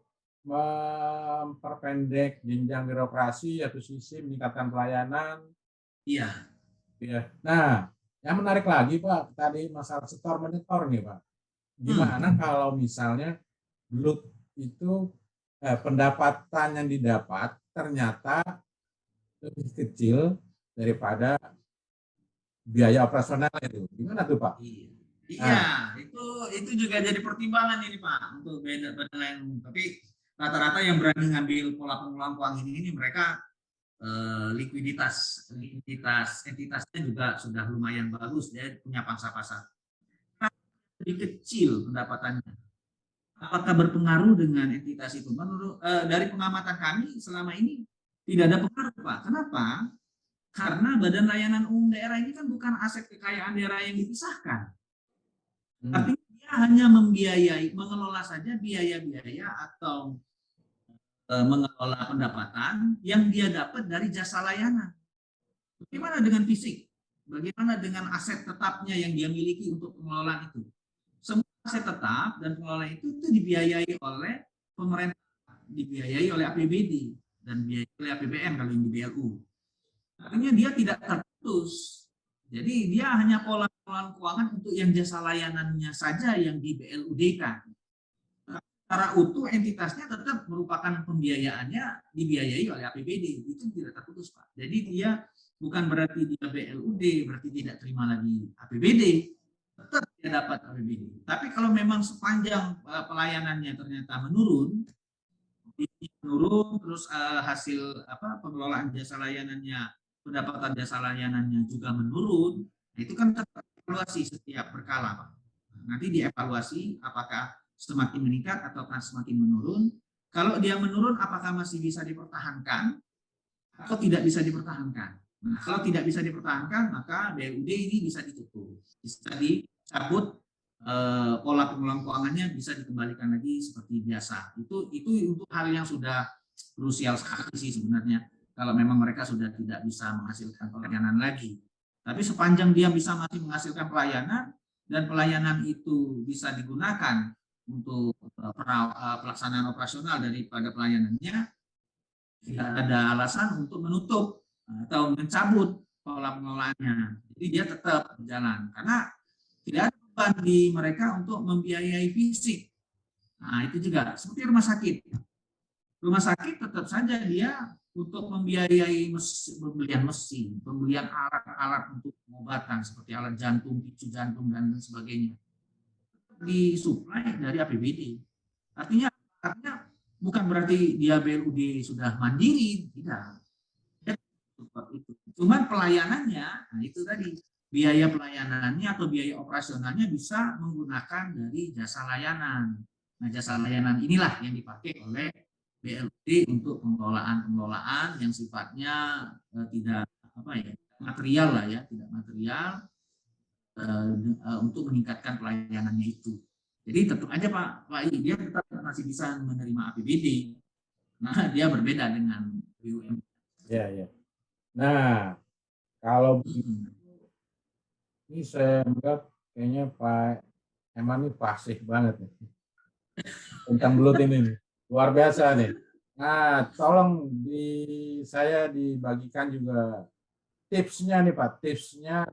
memperpendek jenjang birokrasi, satu sisi meningkatkan pelayanan. Iya. Nah, yang menarik lagi, Pak, tadi masalah setor menyetor nih, Pak. Gimana kalau misalnya Blut itu pendapatan yang didapat ternyata lebih kecil daripada biaya operasional itu. Gimana tuh, Pak? Iya, itu juga jadi pertimbangan ini Pak untuk badan layanan umum. Tapi rata-rata yang berani ngambil pola pengelolaan keuangan ini mereka likuiditas entitasnya juga sudah lumayan bagus, dia punya pangsa pasar. Lebih kecil pendapatannya. Apakah berpengaruh dengan entitas itu? Menurut dari pengamatan kami selama ini tidak ada pengaruh Pak. Kenapa? Karena badan layanan umum daerah ini kan bukan aset kekayaan daerah yang dipisahkan. Artinya dia hanya membiayai, mengelola saja biaya-biaya atau mengelola pendapatan yang dia dapat dari jasa layanan. Bagaimana dengan fisik? Bagaimana dengan aset tetapnya yang dia miliki untuk pengelolaan itu? Semua aset tetap dan pengelolaan itu dibiayai oleh pemerintah, dibiayai oleh APBD dan dibiayai oleh APBN kalau yang di BLU. Artinya dia tidak terputus. Jadi dia hanya pola pengelolaan keuangan untuk yang jasa layanannya saja yang di BLUD-kan. Secara utuh entitasnya tetap merupakan pembiayaannya dibiayai oleh APBD. Itu tidak terputus Pak. Jadi dia bukan berarti dia BLUD, berarti tidak terima lagi APBD. Tetap dia dapat APBD. Tapi kalau memang sepanjang pelayanannya ternyata menurun, terus hasil pengelolaan jasa layanannya, pendapatan jasa layanannya juga menurun, itu kan evaluasi setiap berkala Pak. Nanti dievaluasi apakah semakin meningkat ataukah semakin menurun. Kalau dia menurun, apakah masih bisa dipertahankan atau tidak bisa dipertahankan. Nah, kalau tidak bisa dipertahankan, maka BLUD ini bisa ditutup, bisa dicabut, pola pengelolaan keuangannya bisa dikembalikan lagi seperti biasa. Itu untuk hal yang sudah krusial sekali sih sebenarnya. Kalau memang mereka sudah tidak bisa menghasilkan pelayanan lagi. Tapi sepanjang dia bisa masih menghasilkan pelayanan dan pelayanan itu bisa digunakan untuk pelaksanaan operasional daripada pelayanannya, tidak ada alasan untuk menutup atau mencabut pola pengelolaannya. Jadi dia tetap berjalan karena tidak ada beban di mereka untuk membiayai fisik. Nah itu juga seperti rumah sakit. Rumah sakit tetap saja dia untuk membiayai pembelian mesin, pembelian alat-alat untuk pengobatan seperti alat jantung, picu jantung dan sebagainya disuplai dari APBD. Artinya bukan berarti dia BLUD sudah mandiri, tidak. Cuman pelayanannya, nah itu tadi biaya pelayanannya atau biaya operasionalnya bisa menggunakan dari jasa layanan. Nah jasa layanan inilah yang dipakai oleh BLUD untuk pengelolaan yang sifatnya tidak material lah ya, tidak material untuk meningkatkan pelayanannya itu. Jadi tentu aja Pak I, dia tetap masih bisa menerima APBD. Nah, dia berbeda dengan BUMN. Ya, ya. Nah, kalau begitu, ini saya melihat kayaknya Pak Eman ini fasih banget nih. Tentang belut ini nih. Luar biasa nih. Nah, tolong saya dibagikan juga tipsnya nih Pak. Tipsnya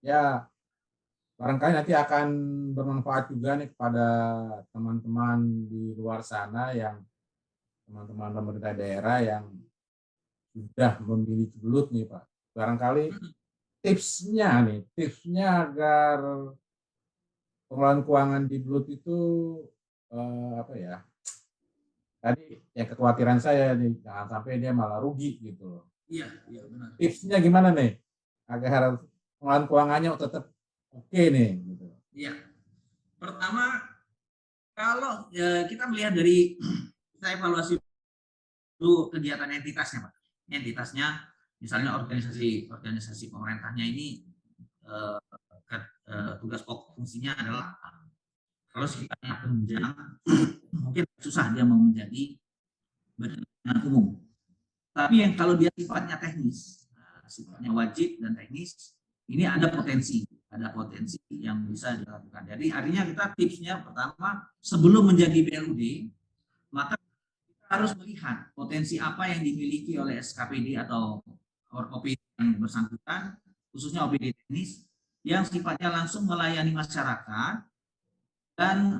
ya barangkali nanti akan bermanfaat juga nih kepada teman-teman di luar sana yang teman-teman pemerintah daerah yang sudah memiliki belut nih Pak. Barangkali tipsnya agar pengelolaan keuangan di belut itu tadi ya kekhawatiran saya nih jangan sampai dia malah rugi gitu loh. Iya benar. Tipsnya gimana nih agar pengelolaan keuangannya tetap oke nih gitu. Iya. Pertama kalau kita melihat dari kita evaluasi dulu kegiatan entitasnya Pak. Entitasnya misalnya organisasi pemerintahnya ini tugas pokok fungsinya adalah kalau sifatnya penunjang mungkin susah dia mau menjadi badan umum. Tapi yang kalau dia sifatnya teknis, sifatnya wajib dan teknis, ini ada potensi yang bisa dilakukan. Jadi artinya kita tipsnya pertama sebelum menjadi BLUD, maka kita harus melihat potensi apa yang dimiliki oleh SKPD atau OPD yang bersangkutan, khususnya OPD teknis yang sifatnya langsung melayani masyarakat dan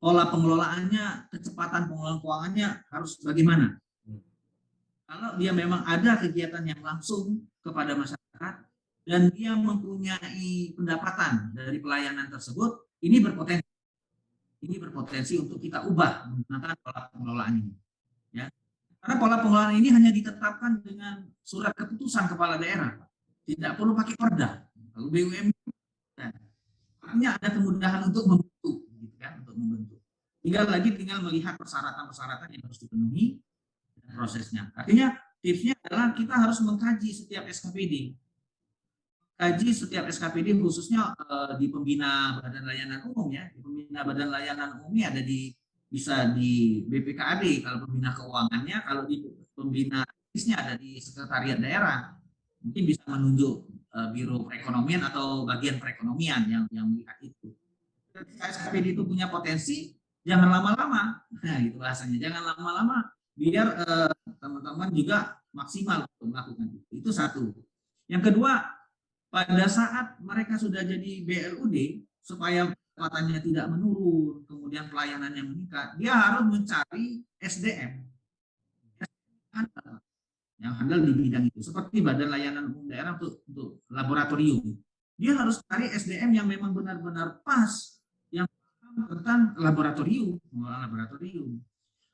pola pengelolaannya, kecepatan pengelolaan keuangannya harus bagaimana. Kalau dia memang ada kegiatan yang langsung kepada masyarakat, dan dia mempunyai pendapatan dari pelayanan tersebut, ini berpotensi untuk kita ubah menggunakan pola pengelolaan ini. Ya. Karena pola pengelolaan ini hanya ditetapkan dengan surat keputusan kepala daerah, tidak perlu pakai perda. Kalau BUMN artinya ada kemudahan untuk membentuk, gitu kan, untuk membentuk. Tinggal melihat persyaratan-persyaratan yang harus dipenuhi dan prosesnya. Artinya tipsnya adalah kita harus mengkaji setiap SKPD. Khususnya di pembina badan layanan umum ya. Di pembina badan layanan umumnya ada bisa di BPKAD kalau pembina keuangannya, kalau di pembina teknisnya ada di sekretariat daerah. Mungkin bisa menunjuk biro perekonomian atau bagian perekonomian yang melihat itu. Ketika SKPD itu punya potensi, jangan lama-lama. Nah, itu bahasanya. Jangan lama-lama biar teman-teman juga maksimal untuk melakukan itu. Itu satu. Yang kedua, pada saat mereka sudah jadi BLUD, supaya pendapatannya tidak menurun, kemudian pelayanannya meningkat, dia harus mencari SDM yang handal di bidang itu, seperti Badan Layanan Umum Daerah untuk laboratorium. Dia harus cari SDM yang memang benar-benar pas, yang tentang laboratorium.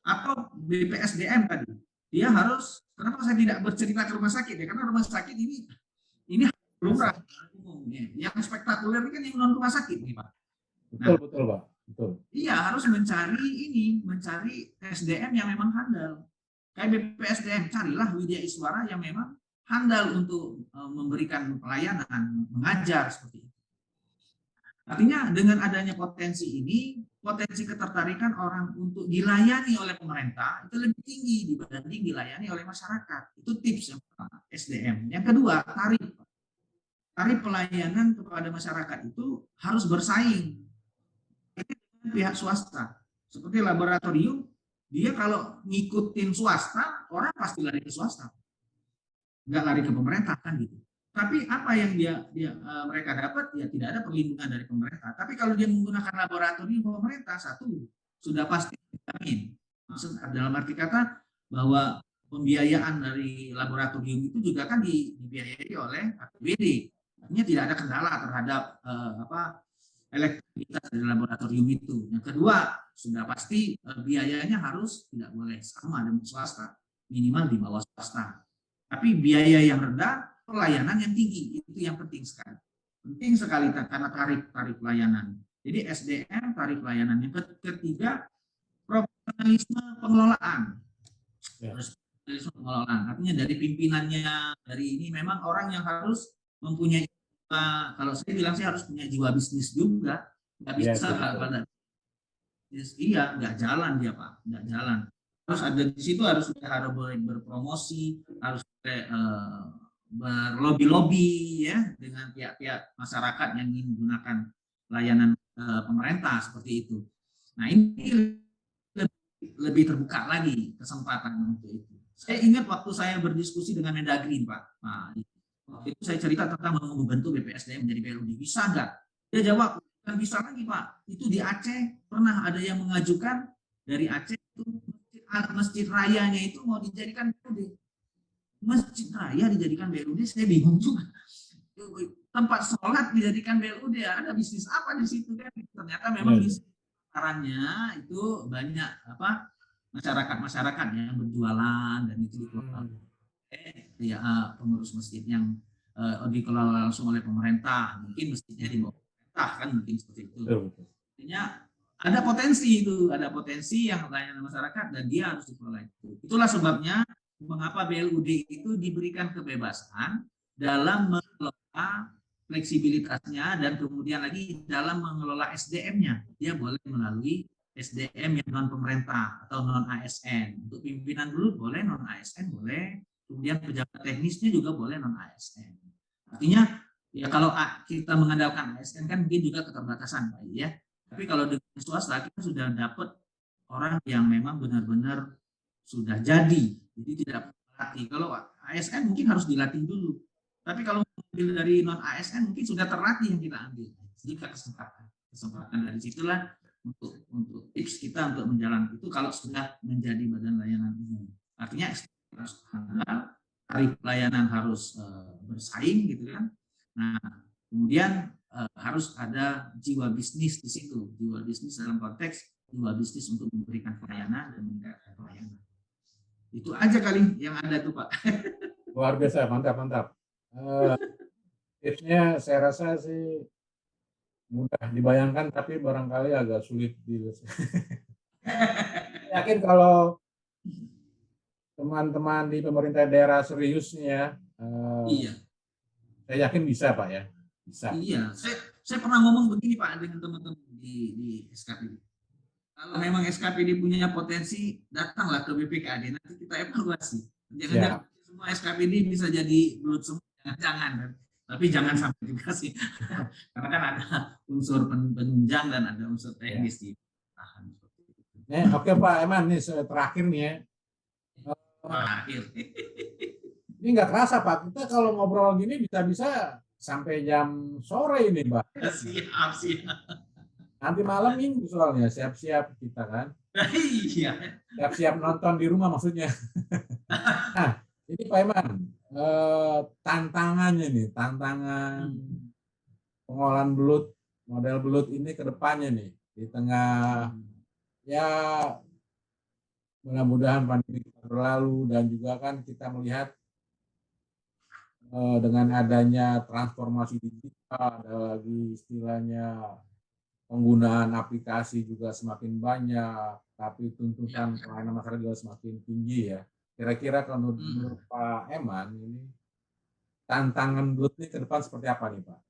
Atau BPSDM tadi, dia harus, kenapa saya tidak bercerita ke rumah sakit ya, karena rumah sakit ini lumrah umumnya. Yang spektakuler ini kan yang non rumah sakit nih Pak. Betul Pak. Betul. Iya, harus mencari SDM yang memang handal. Kayak BPSDM, carilah Widya Iswara yang memang handal untuk memberikan pelayanan, mengajar seperti itu. Artinya dengan adanya potensi ini, potensi ketertarikan orang untuk dilayani oleh pemerintah itu lebih tinggi dibanding dilayani oleh masyarakat. Itu tips yang pertama, SDM. Yang kedua, tarif pelayanan kepada masyarakat itu harus bersaing dengan pihak swasta. Seperti laboratorium, dia kalau ngikutin swasta, orang pasti lari ke swasta, nggak lari ke pemerintah kan gitu. Tapi apa yang mereka dapat ya tidak ada perlindungan dari pemerintah. Tapi kalau dia menggunakan laboratorium pemerintah, satu sudah pasti dijamin. Maksud dalam arti kata bahwa pembiayaan dari laboratorium itu juga kan dibiayai oleh APBD. Artinya tidak ada kendala terhadap elektabilitas dari laboratorium itu. Yang kedua, sudah pasti biayanya harus tidak boleh sama dengan swasta, minimal di bawah swasta. Tapi biaya yang rendah, pelayanan yang tinggi, itu yang penting sekali. Penting sekali karena tarif layanan. Jadi SDM, tarif layanan. Yang ketiga, profesionalisme pengelolaan. Profesionalisme pengelolaan. Artinya dari pimpinannya, dari ini memang orang yang harus mempunyai, kalau saya bilang sih harus punya jiwa bisnis juga. Nggak bisa nggak jalan dia Pak, nggak jalan. Harus ada di situ, harus berpromosi, harus berlobby-lobby ya dengan pihak-pihak masyarakat yang ingin menggunakan layanan pemerintah seperti itu. Nah ini lebih terbuka lagi kesempatan untuk itu. Saya ingat waktu saya berdiskusi dengan Mendagri Pak. Nah, waktu itu saya cerita tentang mau membentuk BPSDM menjadi BLUD. Bisa nggak? Dia jawab, kan bisa lagi Pak. Itu di Aceh pernah ada yang mengajukan dari Aceh itu masjid rayanya itu mau dijadikan BLUD. Masjid raya dijadikan BLUD, saya bingung juga. Tempat sholat dijadikan BLUD, ada bisnis apa di situ kan? Ternyata memang di sarannya itu banyak masyarakat yang berjualan dan itu dikelola pengurus masjid yang dikelola langsung oleh pemerintah, mungkin masjidnya di bawah pemerintah kan, mungkin seperti itu. Artinya ada potensi yang layanan masyarakat dan dia harus dikelola itu. Itulah sebabnya mengapa BLUD itu diberikan kebebasan dalam mengelola fleksibilitasnya dan kemudian lagi dalam mengelola SDM-nya. Dia boleh melalui SDM yang non pemerintah atau non ASN. Untuk pimpinan dulu boleh, non ASN boleh. Kemudian pejabat teknisnya juga boleh non ASN. Artinya ya kalau kita mengandalkan ASN kan mungkin juga keterbatasan Pak ya. Tapi kalau dengan swasta kita sudah dapat orang yang memang benar-benar sudah jadi tidak terlatih. Kalau ASN mungkin harus dilatih dulu. Tapi kalau ambil dari non ASN mungkin sudah terlatih yang kita ambil. Jika kesempatan dari situlah untuk tips kita untuk menjalankan itu kalau sudah menjadi badan layanan umum. Artinya harus handal, tarif pelayanan harus bersaing gitu kan. Nah, kemudian harus ada jiwa bisnis di situ, jiwa bisnis dalam konteks jiwa bisnis untuk memberikan pelayanan dan meningkatkan pelayanan. Itu aja kali yang ada tuh Pak. Luar biasa, mantap, mantap. Tipsnya saya rasa sih mudah dibayangkan, tapi barangkali agak sulit yakin kalau teman-teman di pemerintah daerah serius nih ya, Iya. saya yakin bisa Pak ya, bisa. Iya, saya pernah ngomong begini Pak dengan teman-teman di SKPD. Kalau memang SKPD punya potensi, datanglah ke BPKD, nanti kita evaluasi. Jangan-jangan semua SKPD bisa jadi belut semua, jangan. Tapi jangan sampai juga sih, karena kan ada unsur penunjang dan ada unsur teknis di tahan. Oke Pak Eman, nih terakhir nih ya. Terakhir. Ini nggak kerasa Pak, kita kalau ngobrol gini bisa-bisa sampai jam sore ini Pak. Siap. Nanti malam minggu soalnya, siap-siap kita kan. Iya. Siap-siap nonton di rumah maksudnya. Nah, ini Pak Eman, tantangannya nih, tantangan pengolahan belut, model belut ini ke depannya nih, di tengah ya mudah-mudahan pandemi berlalu dan juga kan kita melihat dengan adanya transformasi digital, ada lagi istilahnya penggunaan aplikasi juga semakin banyak, tapi tuntutan pelayanan masyarakat juga semakin tinggi ya. Kira-kira kalau menurut Pak Eman ini tantangan belut ini ke depan seperti apa nih Pak?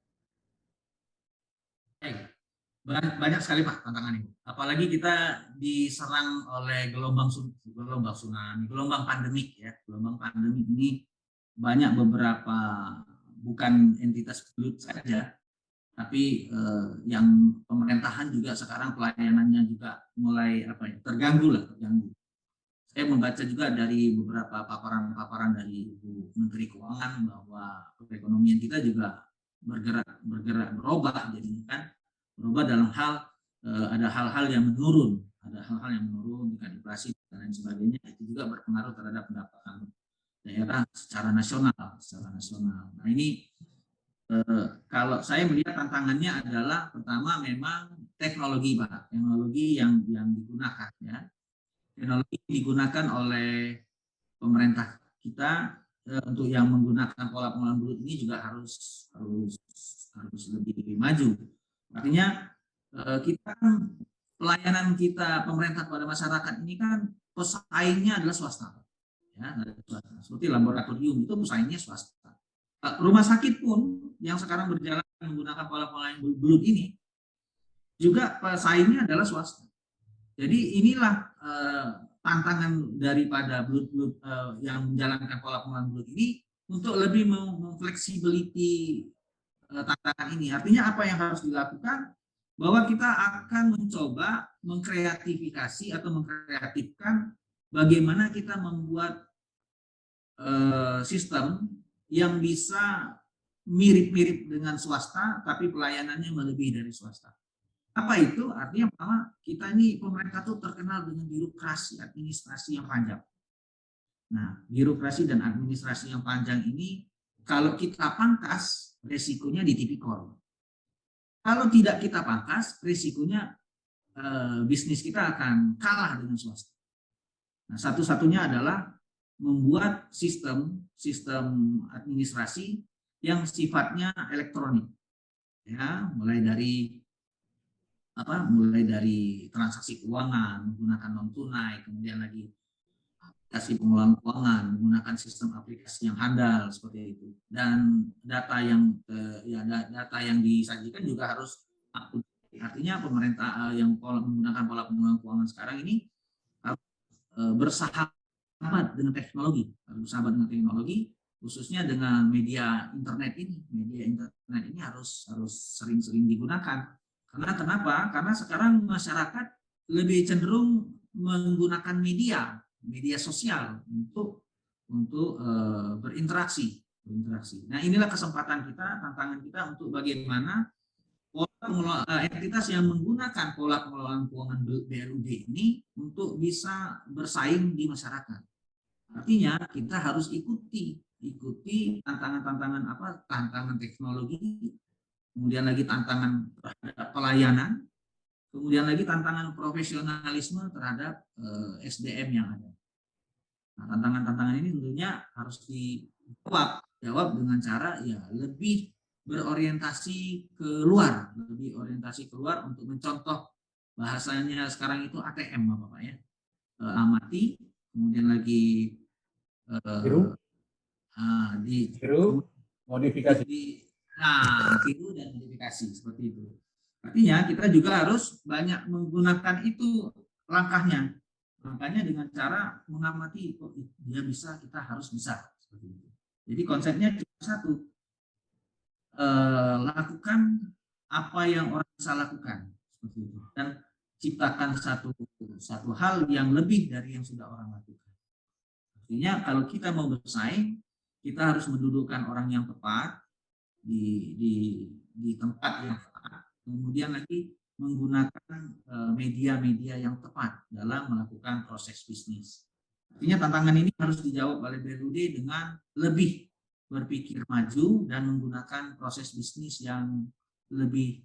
Banyak sekali Pak tantangan ini. Apalagi kita diserang oleh gelombang tsunami, gelombang pandemik ya. Gelombang pandemik ini banyak beberapa, bukan entitas belut saja, tapi yang pemerintahan juga sekarang pelayanannya juga mulai terganggu. Saya membaca juga dari beberapa paparan dari Ibu Menteri Keuangan bahwa perekonomian kita juga berubah, jadi kan berubah dalam hal ada hal-hal yang menurun, jika inflasi dan lain sebagainya, itu juga berpengaruh terhadap pendapatan daerah secara nasional. Nah ini kalau saya melihat tantangannya adalah pertama memang teknologi Pak, teknologi yang digunakan ya. Teknologi digunakan oleh pemerintah kita untuk yang menggunakan pola pengolahan belut ini juga harus lebih maju. Artinya kita pelayanan kita pemerintah kepada masyarakat ini kan pesaingnya adalah swasta. Ya, seperti laboratorium itu pesaingnya swasta. Rumah sakit pun yang sekarang berjalan menggunakan pola pengolahan belut ini juga pesaingnya adalah swasta. Jadi inilah tantangan daripada belut-belut yang menjalankan pola pengolahan belut ini untuk lebih memfleksibiliti tantangan ini. Artinya apa yang harus dilakukan? Bahwa kita akan mencoba mengkreatifikasi atau mengkreatifkan bagaimana kita membuat sistem yang bisa mirip-mirip dengan swasta, tapi pelayanannya melebihi dari swasta. Apa itu? Artinya bahwa kita ini pemerintah tuh terkenal dengan birokrasi administrasi yang panjang. Nah, birokrasi dan administrasi yang panjang ini kalau kita pangkas, resikonya di tipikor. Kalau tidak kita pangkas, resikonya bisnis kita akan kalah dengan swasta. Nah, satu-satunya adalah membuat sistem administrasi yang sifatnya elektronik. Ya, mulai dari transaksi keuangan menggunakan non tunai, kemudian lagi aplikasi pengolahan keuangan menggunakan sistem aplikasi yang handal seperti itu, dan data yang disajikan juga harus up to date. Artinya pemerintah yang menggunakan pola pengolahan keuangan sekarang ini harus bersahabat dengan teknologi, khususnya dengan media internet ini. Media internet ini harus sering-sering digunakan. Karena kenapa? Karena sekarang masyarakat lebih cenderung menggunakan media sosial untuk berinteraksi. Nah, inilah kesempatan kita, tantangan kita untuk bagaimana entitas yang menggunakan pola pengelolaan keuangan BLUD ini untuk bisa bersaing di masyarakat. Artinya kita harus ikuti ikuti tantangan-tantangan apa? Tantangan teknologi, kemudian lagi tantangan terhadap pelayanan, kemudian lagi tantangan profesionalisme terhadap SDM yang ada. Nah, tantangan-tantangan ini tentunya harus dijawab dengan cara ya lebih berorientasi keluar, lebih orientasi keluar untuk mencontoh bahasanya sekarang itu ATM Bapak ya. Amati, kemudian lagi Tiru, kemudian modifikasi. tiru dan modifikasi seperti itu. Artinya kita juga harus banyak menggunakan itu langkahnya. Makanya dengan cara mengamati, oh dia bisa, kita harus bisa. Seperti itu. Jadi konsepnya cuma satu, lakukan apa yang orang bisa lakukan, seperti itu. Dan ciptakan satu hal yang lebih dari yang sudah orang lakukan. Artinya kalau kita mau bersaing, kita harus mendudukkan orang yang tepat di tempat yang tepat. Kemudian lagi menggunakan media-media yang tepat dalam melakukan proses bisnis. Artinya tantangan ini harus dijawab oleh BLUD dengan lebih berpikir maju dan menggunakan proses bisnis yang lebih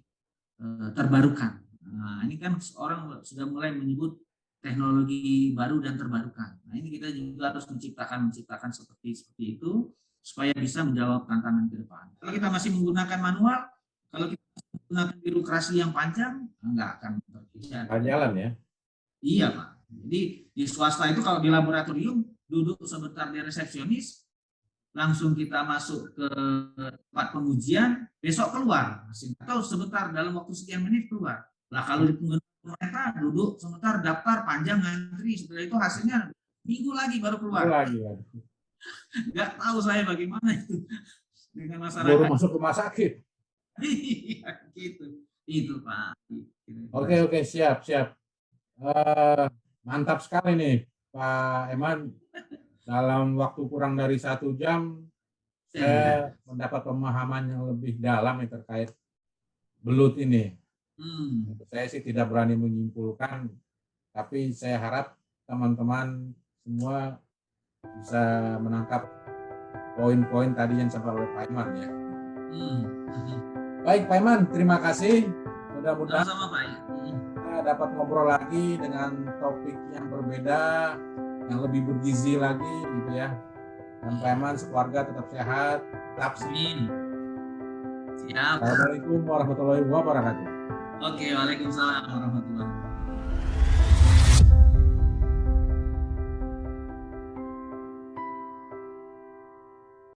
terbarukan. Nah, ini kan orang sudah mulai menyebut teknologi baru dan terbarukan. Nah, ini kita juga harus menciptakan seperti itu supaya bisa menjawab tantangan ke depan. Kalau kita masih menggunakan manual, kalau kita menggunakan birokrasi yang panjang, nggak akan terjadi. Jalan ya. Iya Pak. Jadi di swasta itu kalau di laboratorium duduk sebentar di resepsionis, langsung kita masuk ke tempat pengujian, besok keluar. Atau sebentar dalam waktu sekian menit keluar. Lah kalau di pemerintah duduk sebentar daftar panjang ngantri, setelah itu hasilnya minggu lagi baru keluar. Nggak tahu saya bagaimana itu dengan masyarakat. Baru masuk rumah sakit. Iya gitu. Itu Pak. Oke, siap. Mantap sekali nih Pak Eman. Dalam waktu kurang dari 1 jam, saya mendapat pemahaman yang lebih dalam yang terkait belut ini. Saya sih tidak berani menyimpulkan, tapi saya harap teman-teman semua bisa menangkap poin-poin tadi yang disampaikan oleh Pak Eman ya. Baik Pak Eman, terima kasih. Mudah-mudahan kita dapat ngobrol lagi dengan topik yang berbeda, yang lebih bergizi lagi gitu ya. Dan Pak Eman sekeluarga tetap sehat, tetap sehat. Siap. Assalamualaikum warahmatullahi wabarakatuh. Oke, waalaikumsalam warahmatullahi wabarakatuh.